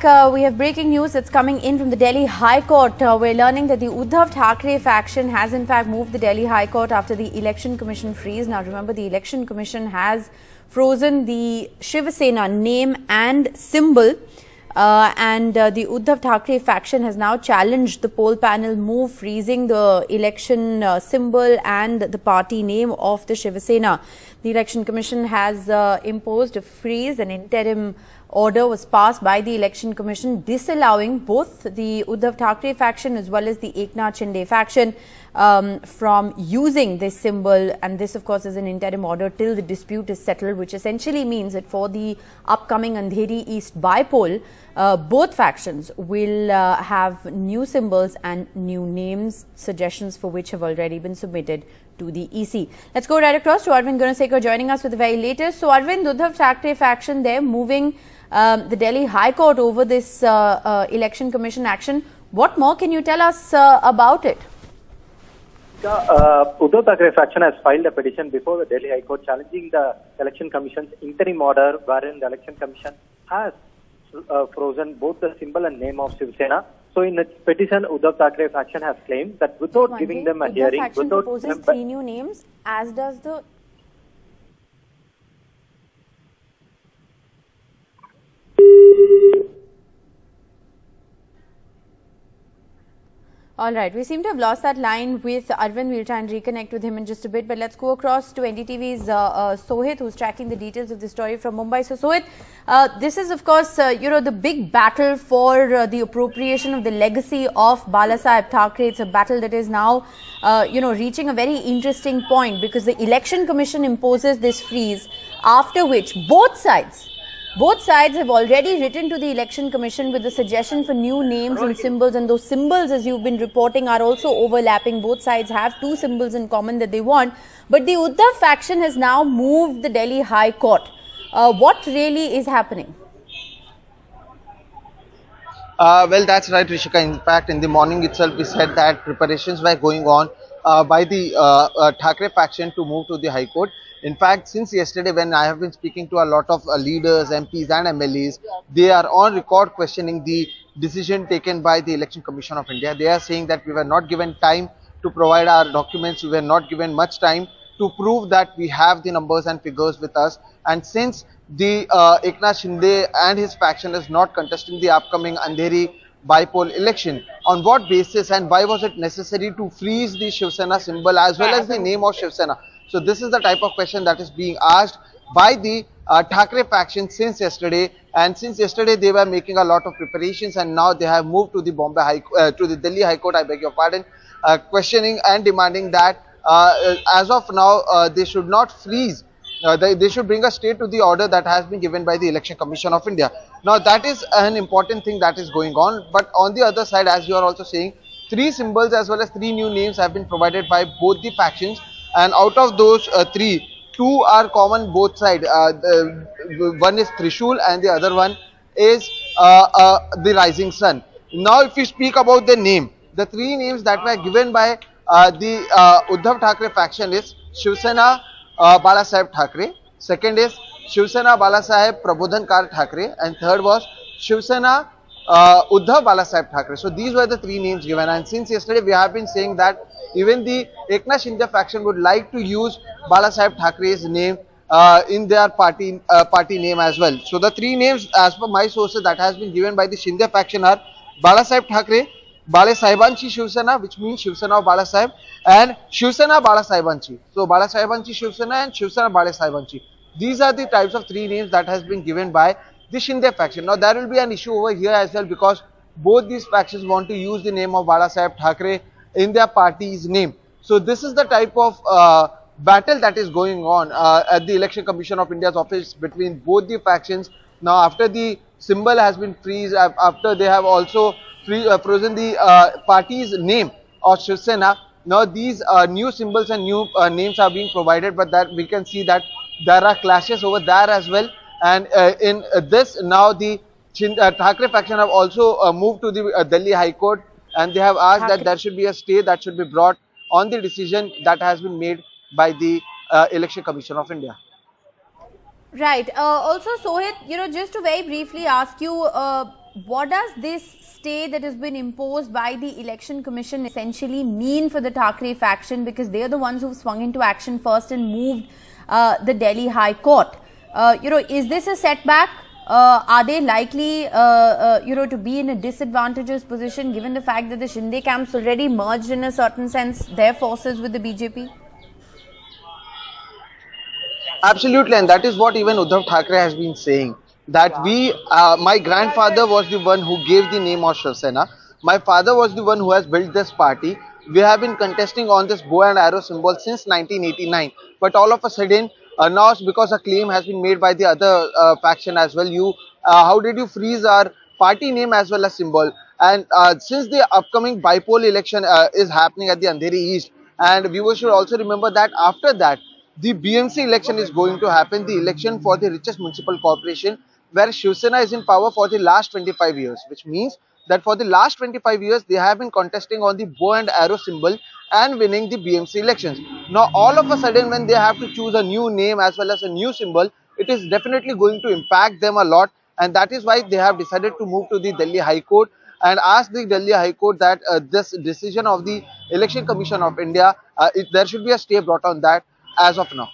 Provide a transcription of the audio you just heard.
back. We have breaking news that's coming in from the Delhi High Court. We're learning that the Uddhav Thackeray faction has in fact moved the Delhi High Court after the Election Commission freeze. Now remember, the Election Commission has frozen the Shiv Sena name and symbol. The Uddhav Thackeray faction has now challenged the poll panel move, freezing the election symbol and the party name of the Shiv Sena. The Election Commission has imposed a freeze. An interim order was passed by the Election Commission disallowing both the Uddhav Thackeray faction as well as the Eknath Shinde faction from using this symbol, and this of course is an interim order till the dispute is settled, which essentially means that for the upcoming Andheri East by-poll, both factions will have new symbols and new names, suggestions for which have already been submitted to the EC. Let's go right across to Arvind Gunasekar joining us with the very latest. So Arvind, Uddhav Thackeray faction, they're moving the Delhi High Court over this Election Commission action. What more can you tell us about it? Uddhav Thackeray faction has filed a petition before the Delhi High Court challenging the Election Commission's interim order, wherein the Election Commission has frozen both the symbol and name of Shiv Sena. So in its petition, Uddhav Thackeray faction has claimed that without giving them a hearing, faction proposes 3 new names, as does the... All right, we seem to have lost that line with Arvind. We'll try and reconnect with him in just a bit. But let's go across to NDTV's Sohit, who's tracking the details of the story from Mumbai. So Sohit, this is of course, the big battle for the appropriation of the legacy of Balasaheb Thackeray. It's a battle that is now, reaching a very interesting point, because the Election Commission imposes this freeze, after which both sides have already written to the Election Commission with the suggestion for new names and symbols, and those symbols, as you've been reporting, are also overlapping. Both sides have 2 symbols in common that they want. But the Uddhav faction has now moved the Delhi High Court. What really is happening? Well, that's right, Rishika. In fact, in the morning itself, we said that preparations were going on by the Thackeray faction to move to the High Court. In fact, since yesterday, when I have been speaking to a lot of leaders, MPs and MLAs, they are on record questioning the decision taken by the Election Commission of India. They are saying that we were not given time to provide our documents, we were not given much time to prove that we have the numbers and figures with us. And since the Eknath Shinde and his faction is not contesting the upcoming Andheri by-poll election, on what basis and why was it necessary to freeze the Shiv Sena symbol as well as the name of Shiv Sena? So this is the type of question that is being asked by the Thackeray faction since yesterday. And since yesterday they were making a lot of preparations, and now they have moved to the to the Delhi High Court, I beg your pardon, questioning and demanding that as of now they should not freeze. They should bring a stay to the order that has been given by the Election Commission of India. Now that is an important thing that is going on. But on the other side, as you are also saying, 3 symbols as well as 3 new names have been provided by both the factions. And out of those 3, 2 are common both sides. One is Trishul and the other one is the rising sun. Now if we speak about the name, the 3 names that were given by the Uddhav Thackeray faction is Shiv Sena Balasaheb Thackeray, second is Shiv Sena Balasaheb Prabodhankar Thackeray, and third was Shiv Sena Uddhav Balasaheb Thackeray. So these were the 3 names given, and since yesterday we have been saying that even the Eknath Shinde faction would like to use Balasaheb Thackeray's name in their party name as well. So the 3 names, as per my sources, that has been given by the Shinde faction are Balasaheb Thackeray, Balasahebanchi Shiv Sena, which means Shiv Sena of Balasaheb, and Shiv Sena Balasahebanchi. So Balasahebanchi Shiv Sena and Shiv Sena Balasahebanchi. These are the types of 3 names that has been given by the Shinde faction. Now there will be an issue over here as well, because both these factions want to use the name of Balasaheb Thackeray in their party's name. So this is the type of battle that is going on at the Election Commission of India's office between both the factions. Now after the symbol has been freezed, after they have also frozen the party's name of Shiv Sena, now these new symbols and new names are being provided, but that we can see that there are clashes over there as well. And in this, now the Thackeray faction have also moved to the Delhi High Court, and they have asked that there should be a stay that should be brought on the decision that has been made by the Election Commission of India. Right. Also, Sohit, just to very briefly ask you, what does this stay that has been imposed by the Election Commission essentially mean for the Thackeray faction? Because they are the ones who swung into action first and moved the Delhi High Court. Is this a setback? Are they likely, to be in a disadvantageous position given the fact that the Shinde camps already merged in a certain sense their forces with the BJP? Absolutely, and that is what even Uddhav Thackeray has been saying. That my grandfather was the one who gave the name of Shiv Sena. My father was the one who has built this party. We have been contesting on this bow and arrow symbol since 1989. But all of a sudden, now because a claim has been made by the other faction as well. How did you freeze our party name as well as symbol? And since the upcoming bipole election is happening at the Andheri East, and viewers should also remember that after that, the BMC election is going to happen, the election for the richest municipal corporation, where Shiv Sena is in power for the last 25 years, which means that for the last 25 years, they have been contesting on the bow and arrow symbol and winning the BMC elections. Now, all of a sudden, when they have to choose a new name as well as a new symbol, it is definitely going to impact them a lot. And that is why they have decided to move to the Delhi High Court and ask the Delhi High Court that this decision of the Election Commission of India, there should be a stay brought on that as of now.